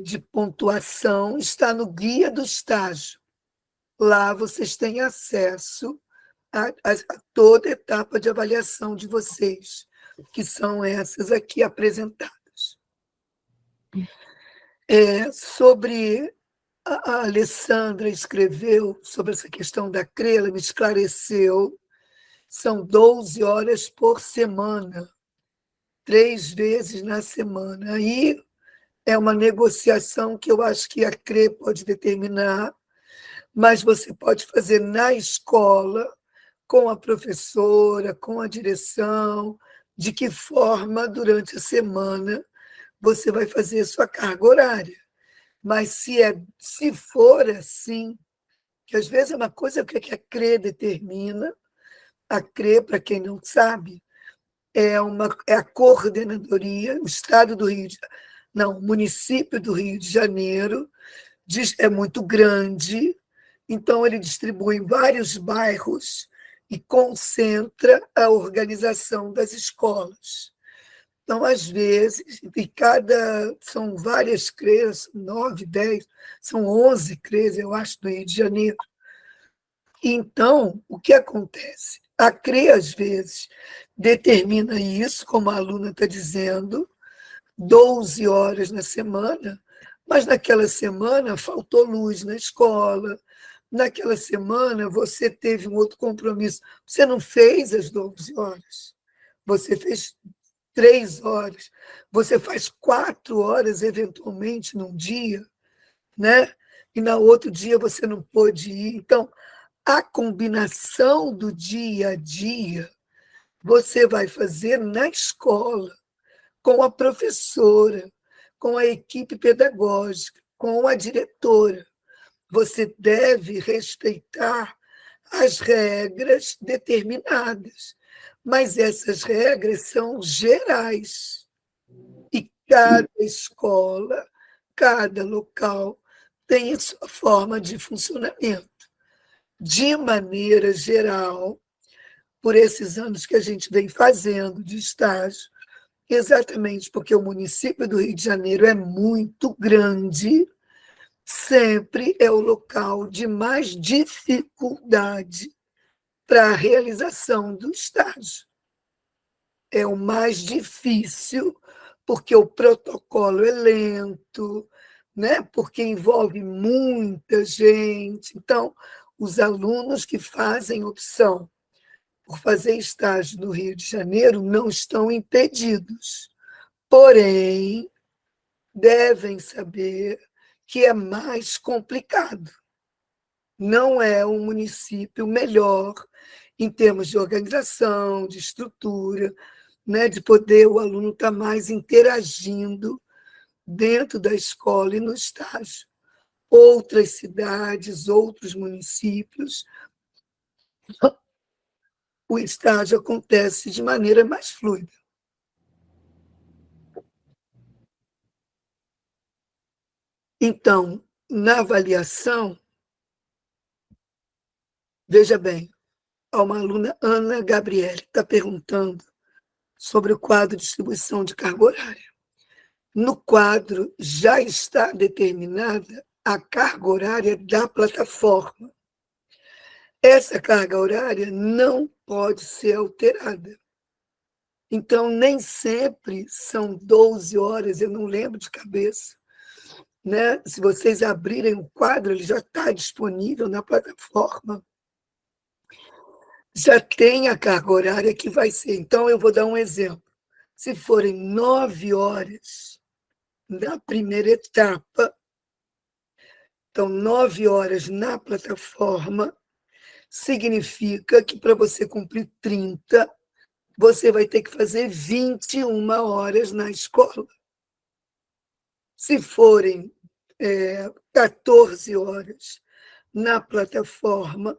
de pontuação está no guia do estágio. Lá vocês têm acesso a toda a etapa de avaliação de vocês, que são essas aqui apresentadas. Sobre a Alessandra escreveu sobre essa questão da CRE, ela me esclareceu, são 12 horas por semana, 3 vezes na semana. Aí é uma negociação que eu acho que a CRE pode determinar, mas você pode fazer na escola, com a professora, com a direção, de que forma, durante a semana, você vai fazer a sua carga horária. Mas se for assim, que às vezes é uma coisa que a CRE determina, a CRE, para quem não sabe, é a coordenadoria, o Estado do Rio de Janeiro, não, o município do Rio de Janeiro é muito grande, então ele distribui em vários bairros e concentra a organização das escolas. Então, às vezes, são várias CREs, 9, 10, são 11 CREs, eu acho, do Rio de Janeiro. Então, o que acontece? A CRE, às vezes, determina isso, como a aluna está dizendo, 12 horas na semana, mas naquela semana faltou luz na escola, naquela semana você teve um outro compromisso. Você não fez as 12 horas, você fez 3 horas, você faz 4 horas, eventualmente, num dia, né? E no outro dia você não pôde ir. Então, a combinação do dia a dia você vai fazer na escola, com a professora, com a equipe pedagógica, com a diretora. Você deve respeitar as regras determinadas, mas essas regras são gerais. E cada escola, cada local tem a sua forma de funcionamento. De maneira geral, por esses anos que a gente vem fazendo de estágio, exatamente porque o município do Rio de Janeiro é muito grande, sempre é o local de mais dificuldade para a realização do estágio. É o mais difícil, porque o protocolo é lento, né? Porque envolve muita gente. Então, os alunos que fazem opção por fazer estágio no Rio de Janeiro não estão impedidos, porém, devem saber que é mais complicado. Não é um município melhor em termos de organização, de estrutura, né, de poder o aluno estar mais interagindo dentro da escola e no estágio. Outras cidades, outros municípios, o estágio acontece de maneira mais fluida. Então, na avaliação, veja bem, uma aluna, Ana Gabriele, está perguntando sobre o quadro de distribuição de carga horária. No quadro já está determinada a carga horária da plataforma. Essa carga horária não pode ser alterada. Então, nem sempre são 12 horas, eu não lembro de cabeça. Né? Se vocês abrirem o quadro, ele já está disponível na plataforma. Já tem a carga horária que vai ser. Então, eu vou dar um exemplo. Se forem 9 horas na primeira etapa, então 9 horas na plataforma, significa que para você cumprir 30, você vai ter que fazer 21 horas na escola. Se forem 14 horas na plataforma,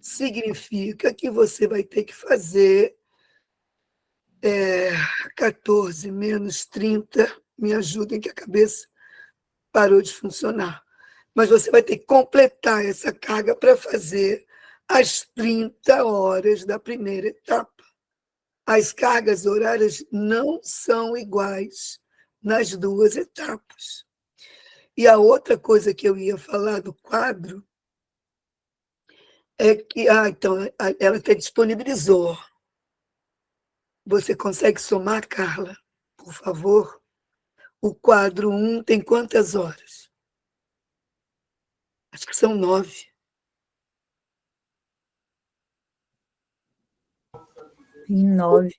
significa que você vai ter que fazer 14 menos 30, me ajudem, que a cabeça parou de funcionar. Mas você vai ter que completar essa carga para fazer as 30 horas da primeira etapa. As cargas horárias não são iguais nas duas etapas. E a outra coisa que eu ia falar do quadro é que, então, ela até disponibilizou. Você consegue somar, Carla, por favor? O quadro 1 tem quantas horas? Acho que são 9. Tem 9.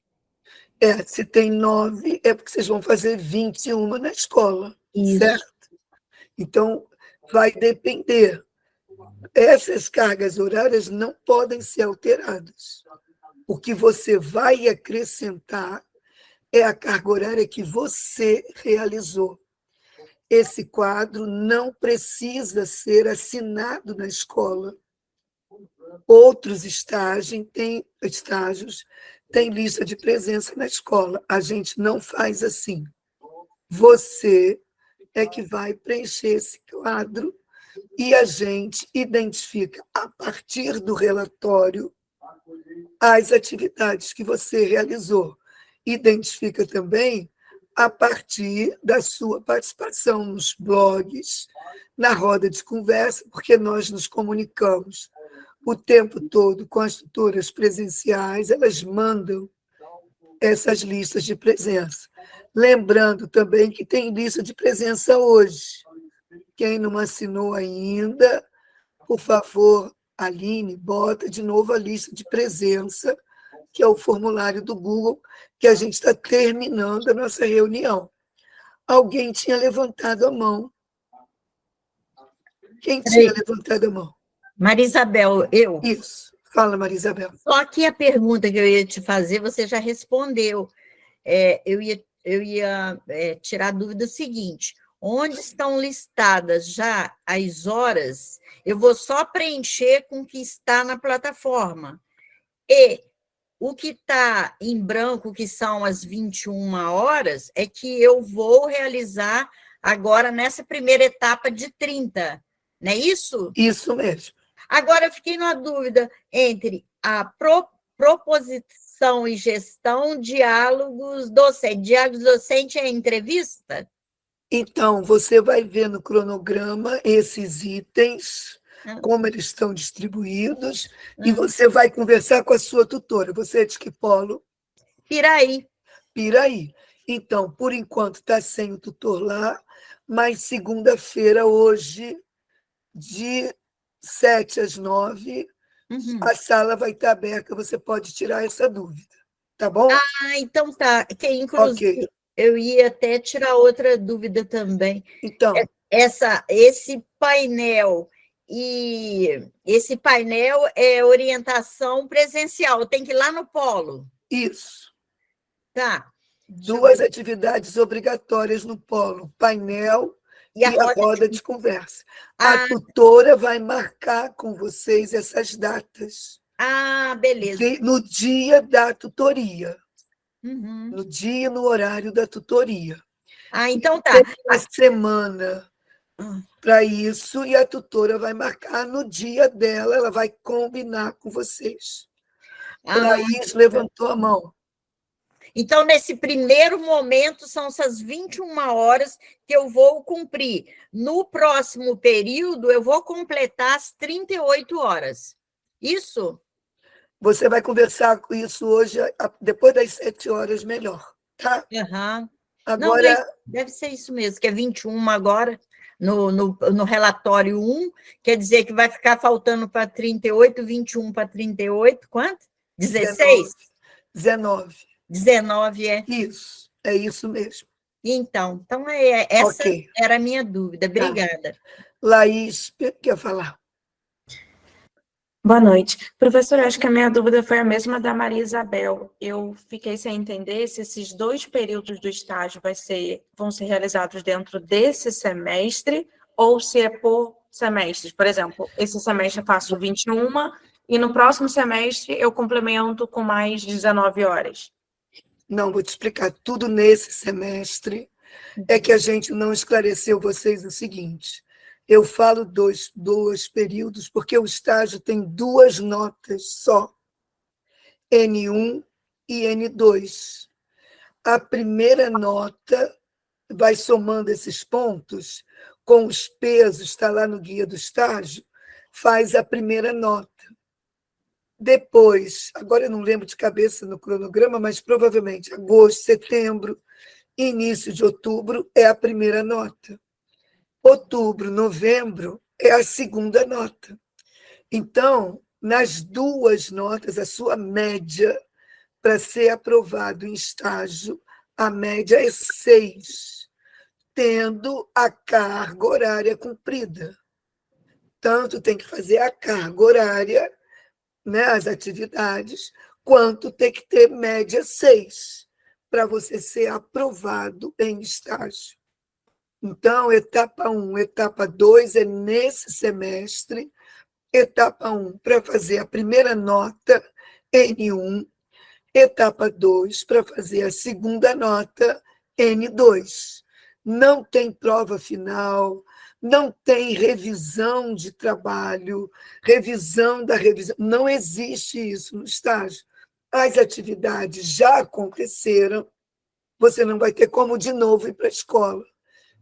Se tem 9, é porque vocês vão fazer 21 na escola, Isso. certo? Então, vai depender. Essas cargas horárias não podem ser alteradas. O que você vai acrescentar é a carga horária que você realizou. Esse quadro não precisa ser assinado na escola. Outros estágios têm lista de presença na escola. A gente não faz assim. Você é que vai preencher esse quadro e a gente identifica, a partir do relatório, as atividades que você realizou. Identifica também a partir da sua participação nos blogs, na roda de conversa, porque nós nos comunicamos o tempo todo com as tutoras presenciais, elas mandam essas listas de presença. Lembrando também que tem lista de presença hoje. Quem não assinou ainda, por favor, Aline, bota de novo a lista de presença, que é o formulário do Google, que a gente está terminando a nossa reunião. Alguém tinha levantado a mão. Quem tinha levantado a mão? Marisabel, eu. Isso. Fala, Marisabel. Só que a pergunta que eu ia te fazer, você já respondeu. Eu ia tirar a dúvida seguinte: onde estão listadas já as horas? Eu vou só preencher com o que está na plataforma. E o que está em branco, que são as 21 horas, é que eu vou realizar agora nessa primeira etapa de 30, não é isso? Isso mesmo. Agora, eu fiquei numa dúvida entre a proposição e gestão, diálogos docente. Diálogos docente é entrevista? Então, você vai ver no cronograma esses itens, como eles estão distribuídos, e você vai conversar com a sua tutora. Você é de que polo? Piraí. Piraí. Então, por enquanto, está sem o tutor lá, mas segunda-feira, hoje, de 7 às 9, a sala vai estar aberta, você pode tirar essa dúvida, tá bom? Então tá. Que, inclusive, eu ia até tirar outra dúvida também. Então, esse painel é orientação presencial, tem que ir lá no polo. Isso. Tá. 2 atividades obrigatórias no polo, painel e a roda de conversa. A tutora vai marcar com vocês essas datas. Beleza. No dia da tutoria. No dia e no horário da tutoria. Então tá. Tem uma semana para isso, e a tutora vai marcar no dia dela, ela vai combinar com vocês. Laís levantou a mão. Então, nesse primeiro momento, são essas 21 horas que eu vou cumprir. No próximo período, eu vou completar as 38 horas. Isso? Você vai conversar com isso hoje, depois das 7 horas, melhor, tá? Agora... Não, deve ser isso mesmo, que é 21 agora, no relatório 1, quer dizer que vai ficar faltando para 38, 21 para 38, quanto? 16? 19 é? Isso, é isso mesmo. Então essa era a minha dúvida. Obrigada. Laís, quer falar? Boa noite. Professora, acho que a minha dúvida foi a mesma da Maria Isabel. Eu fiquei sem entender se esses 2 períodos do estágio vão ser realizados dentro desse semestre ou se é por semestres. Por exemplo, esse semestre eu faço 21 e no próximo semestre eu complemento com mais 19 horas. Não, vou te explicar tudo nesse semestre. é que a gente não esclareceu vocês o seguinte. Eu falo dois períodos, porque o estágio tem 2 notas só, N1 e N2. A primeira nota vai somando esses pontos, com os pesos, está lá no guia do estágio, faz a primeira nota. Depois, agora eu não lembro de cabeça no cronograma, mas provavelmente agosto, setembro, início de outubro é a primeira nota. Outubro, novembro é a segunda nota. Então, nas 2 notas, a sua média para ser aprovado em estágio, a média é 6, tendo a carga horária cumprida. Tanto tem que fazer a carga horária, né, as atividades, quanto tem que ter média 6 para você ser aprovado em estágio. Então, etapa 1, etapa 2 é nesse semestre, etapa 1 para fazer a primeira nota, N1, etapa 2 para fazer a segunda nota, N2. Não tem prova final, não tem revisão de trabalho, revisão da revisão, não existe isso no estágio. As atividades já aconteceram, você não vai ter como de novo ir para a escola.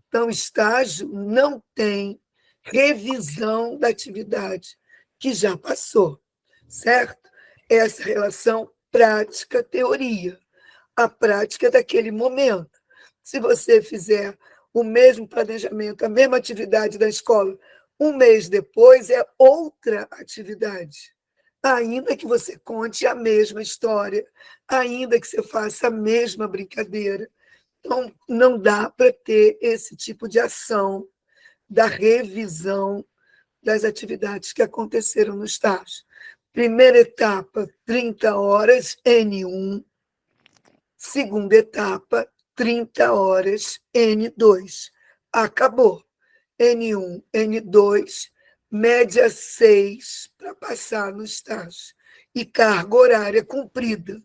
Então, estágio não tem revisão da atividade que já passou, certo? Essa relação prática-teoria. A prática é daquele momento. Se você fizer o mesmo planejamento, a mesma atividade da escola, um mês depois é outra atividade. Ainda que você conte a mesma história, ainda que você faça a mesma brincadeira. Então, não dá para ter esse tipo de ação da revisão das atividades que aconteceram no estágio. Primeira etapa, 30 horas, N1. Segunda etapa, 30 horas, N2. Acabou. N1, N2, média 6 para passar no estágio. E carga horária cumprida.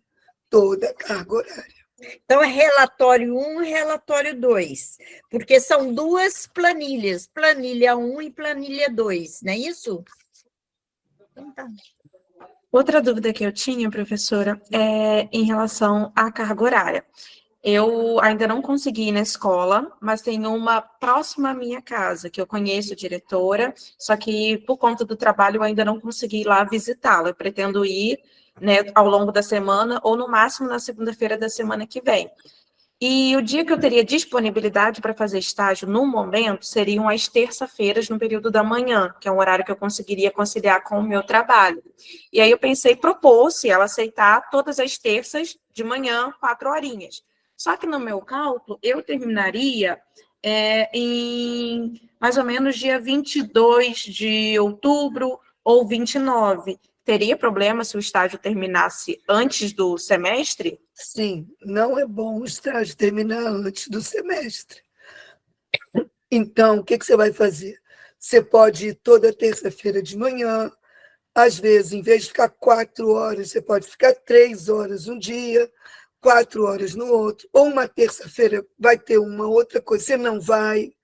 Toda a carga horária. Então, é relatório 1 e relatório 2, porque são 2 planilhas, planilha 1 e planilha 2, não é isso? Então, tá. Outra dúvida que eu tinha, professora, é em relação à carga horária. Eu ainda não consegui ir na escola, mas tem uma próxima à minha casa, que eu conheço a diretora, só que por conta do trabalho eu ainda não consegui ir lá visitá-la. Eu pretendo ir, né, ao longo da semana, ou no máximo na segunda-feira da semana que vem. E o dia que eu teria disponibilidade para fazer estágio, no momento, seriam as terça-feiras, no período da manhã, que é um horário que eu conseguiria conciliar com o meu trabalho. E aí eu pensei, propor, se ela aceitar, todas as terças de manhã, 4 horinhas. Só que no meu cálculo, eu terminaria em mais ou menos dia 22 de outubro ou 29. Teria problema se o estágio terminasse antes do semestre? Sim, não é bom o estágio terminar antes do semestre. Então, o que você vai fazer? Você pode ir toda terça-feira de manhã, às vezes, em vez de ficar 4 horas, você pode ficar 3 horas um dia, 4 horas no outro, ou uma terça-feira vai ter uma outra coisa, você não vai.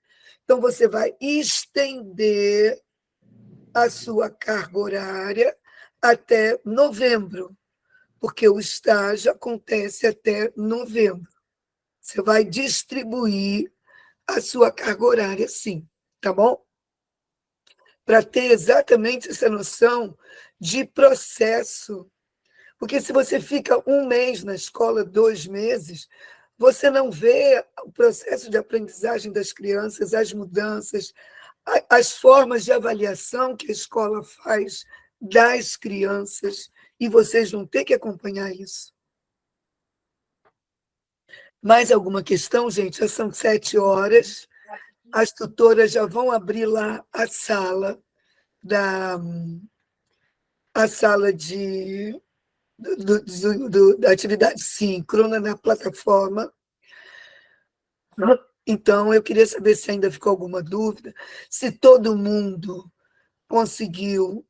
Então, você vai estender a sua carga horária até novembro, porque o estágio acontece até novembro. Você vai distribuir a sua carga horária, sim, tá bom? Para ter exatamente essa noção de processo. Porque se você fica um mês na escola, 2 meses, você não vê o processo de aprendizagem das crianças, as mudanças, as formas de avaliação que a escola faz das crianças, e vocês vão ter que acompanhar isso. Mais alguma questão, gente? Já são 7 horas. As tutoras já vão abrir lá a sala da da atividade síncrona na plataforma. Então, eu queria saber se ainda ficou alguma dúvida, se todo mundo conseguiu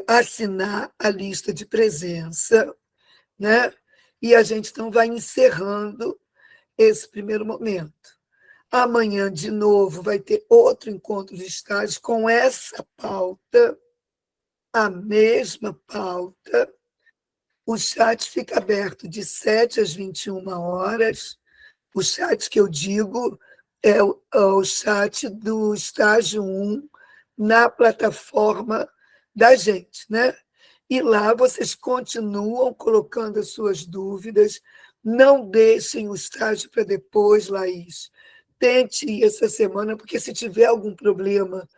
assinar a lista de presença, né? E a gente então vai encerrando esse primeiro momento. Amanhã, de novo, vai ter outro encontro de estágio com essa pauta, a mesma pauta. O chat fica aberto de 7 às 21 horas. O chat que eu digo é o chat do estágio 1 na plataforma da gente, né? E lá vocês continuam colocando as suas dúvidas. Não deixem o estágio para depois, Laís. Tente ir essa semana, porque se tiver algum problema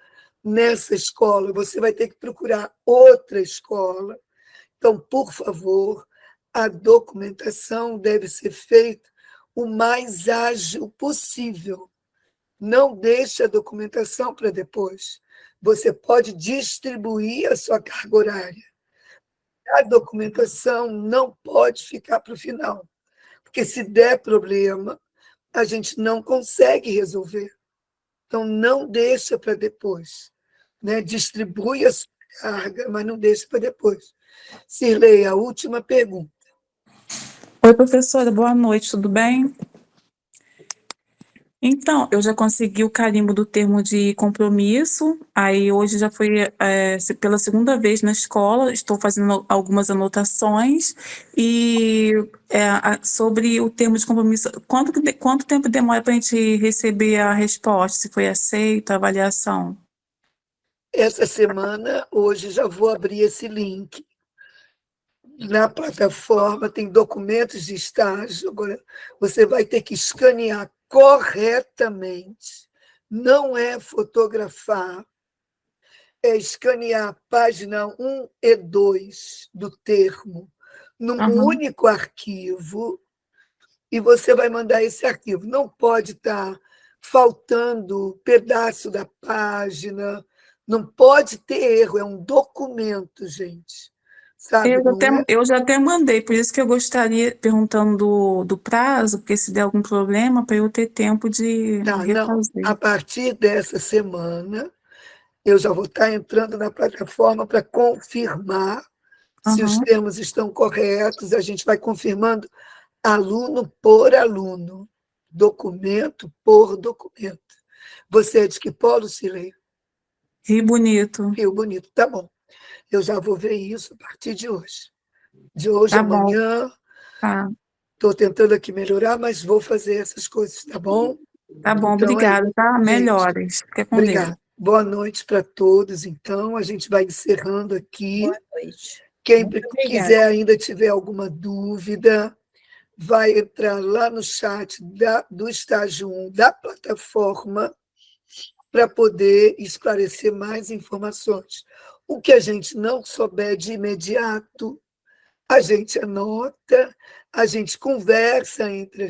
nessa escola, você vai ter que procurar outra escola. Então, por favor, a documentação deve ser feita o mais ágil possível. Não deixe a documentação para depois. Você pode distribuir a sua carga horária. A documentação não pode ficar para o final, porque se der problema, a gente não consegue resolver. Então, não deixa para depois. Né? Distribui a sua carga, mas não deixa para depois. Cirlei, a última pergunta. Oi, professora, boa noite, tudo bem? Então, eu já consegui o carimbo do termo de compromisso, aí hoje já foi pela segunda vez na escola, estou fazendo algumas anotações, e sobre o termo de compromisso, quanto tempo demora para a gente receber a resposta, se foi aceita a avaliação? Essa semana, hoje, já vou abrir esse link. Na plataforma tem documentos de estágio, agora você vai ter que escanear corretamente, não é fotografar, é escanear a página 1 e 2 do termo, num único arquivo, e você vai mandar esse arquivo. Não pode estar faltando pedaço da página, não pode ter erro, é um documento, gente. Sabe, Eu já até mandei, por isso que eu gostaria, perguntando do prazo, porque se der algum problema, para eu ter tempo de refazer. A partir dessa semana, eu já vou estar entrando na plataforma para confirmar se os termos estão corretos, a gente vai confirmando aluno por aluno, documento por documento. Você é de que polo, Cirlei? Rio Bonito. Rio Bonito, tá bom. Eu já vou ver isso a partir de hoje. De hoje Tá amanhã. Tá. Estou tentando aqui melhorar, mas vou fazer essas coisas, tá bom? Tá bom, então, obrigada, tá? Melhores. Fica com Deus. Obrigada. Boa noite para todos, então. A gente vai encerrando aqui. Boa noite. Quem quiser ainda tiver alguma dúvida, vai entrar lá no chat do estágio 1 da plataforma para poder esclarecer mais informações. O que a gente não souber de imediato, a gente anota, a gente conversa entre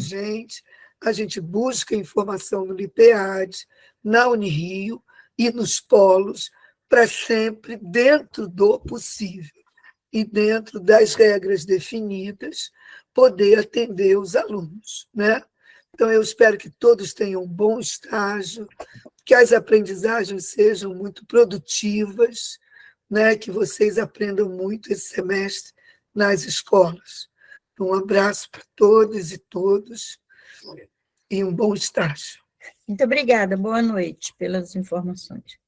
a gente busca informação no LIPEAD, na Unirio e nos polos, para sempre, dentro do possível e dentro das regras definidas, poder atender os alunos, né? Então, eu espero que todos tenham um bom estágio, que as aprendizagens sejam muito produtivas, né? Que vocês aprendam muito esse semestre nas escolas. Um abraço para todas e todos e um bom estágio. Muito obrigada, boa noite pelas informações.